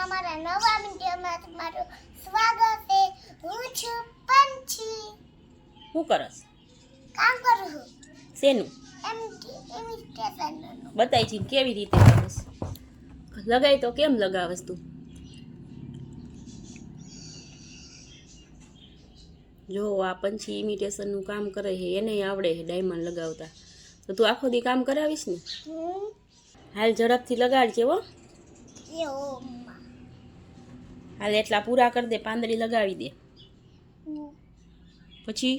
અમારા નવા વિડિયોમાં તમારું સ્વાગત છે. હું છું પંછી. શું કરસ? કામ કરું છું. શેનું? ઇમિટેશનનું. બતાઈ છી કેવી રીતે કરસ? લગાય તો કેમ લગાવસ તું? જો આ પંછી ઇમિટેશનનું કામ કરે છે, એને આવડે છે ડાયમંડ લગાવતા. તો તું આખો દી કામ કરાવીશ ને? હાલ ઝડપથી લગાડજે હો. હાલ એટલા પૂરા કરી દે, પાંદડી લગાવી દે. પછી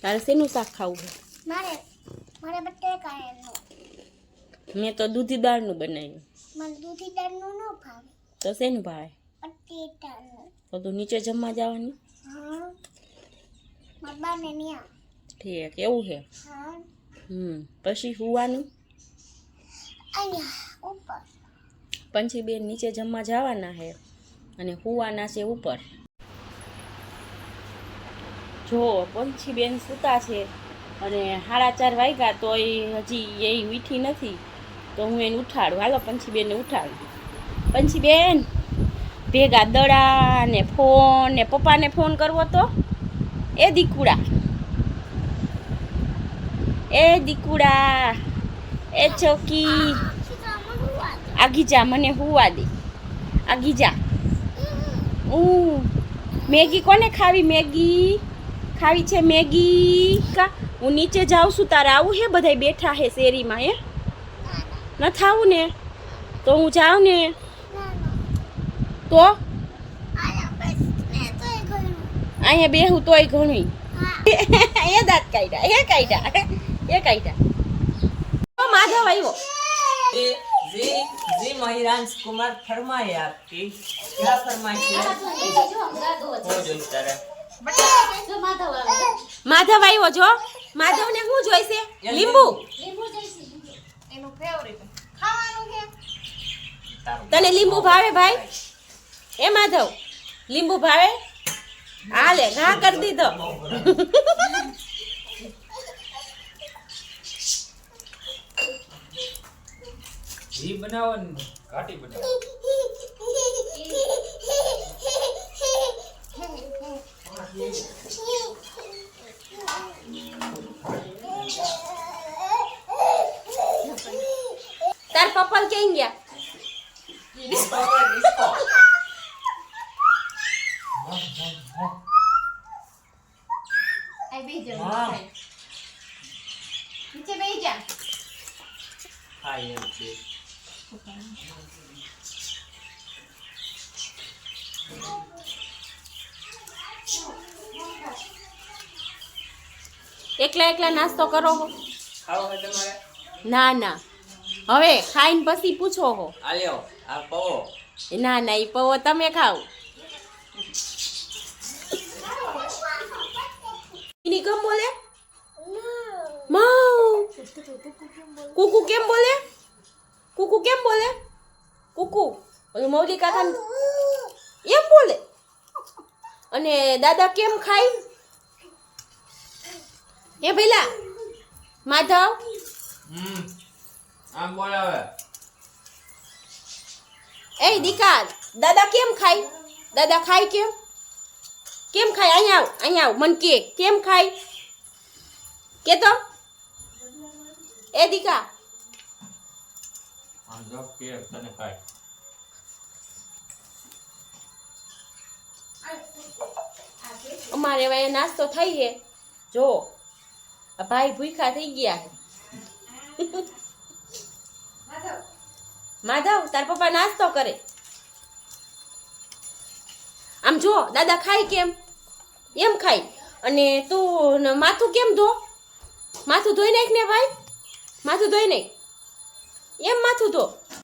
તારે શેનું શાક ખાવું છે? મારે બટેકાનું. મેં તો દૂધી દાળનું બનાવ્યું. મને દૂધી દાળનું ન ભાવે. તો શેનું ભાવે? બટેટાનું. તો તું નીચે જમવા જવાની? હા. મારા બાને ન્યા. ઠીક, એવું છે. હા. પછી હુવાનું? અહીંયા ઉપર. પંછી બેન નીચે જમવા જવાના છે અને હુવાના છે ઉપર. જો પંછી બેન સૂતા છે અને 4:30 વાગ્યા તો હજી એ મીઠી નથી, તો હું એને ઉઠાડું. હાલો પંછી બેનને ઉઠાડું. પંછી બેન ભેગા દડા ને ફોન ને પપ્પાને ફોન કરવો તો એ દીકુડા, એ દીકુડા, એ ચોકી આગી જા, મને હુવા દે. આગી જા. મેગી કોને ખાવી? મેગી ખાવી છે? મેગી કા હું નીચે જાઉં છું, તારે આવું હે? બધાય બેઠા હે શેરીમાં. હે ન થાવું ને? તો હું જાઉં ને તો અહીંયા બેહું તોય ઘણું. એ દાંત કાઢ્યા, એ કાઢ્યા, એ કાઢ્યા. માધવ આવ્યો. जी महिरांश कुमार फरमाए आपकी क्या फरमाइश है? हो जो इस तरह માધવ આવ્યો. જો માધવ ને શું જોઈશે? લીંબુ. એનું ફેવરિટ ખાવાનું છે. તને લીંબુ ભાવે ભાઈ? એ માધવ લીંબુ ભાવે? હાલે ઘા કરી દીધો. घी बनाओ घाटी बनाओ. તાર પપ્પા ક્યાં ગયા? આ બે જણ નીચે બેસી જા. हाँ ये अच्छे. એકલા એકલા નાસ્તો કરો હો? खाओ है तुम्हारे. ના ના, હવે ખાઈને પછી પૂછો હો. आलियो आप पाओ. ના ના, ઈ પવો તમે ખાઓ. એની કેમ બોલે? માઉ. કુકુ કેમ બોલે? કુકુ કેમ બોલે? કુકુ ઓલું મૌલિક કાકા એમ બોલે. અને દાદા કેમ ખાય? એ પેલા માધવ आप बोलावे. એ દીકા, દાદા કેમ ખાય? દાદા ખાય કેમ? કેમ ખાય? અહીંયા આવ, અહીંયા આવ. મન કે કેમ ખાય? કે તો એ દીકા. हम जब के तने खाए. અમારે હવે નાસ્તો થઈ છે. જો આ ભાઈ ભૂખ્યા થઈ ગયા છે. માધવ તાર પપ્પા નાસ્તો કરે. આમ જો દાદા ખાય કેમ? એમ ખાય. અને તું માથું કેમ ધો? માથું ધોઈ નાખ ને ભાઈ, માથું ધોઈ નાખ. એમ માથું ધો.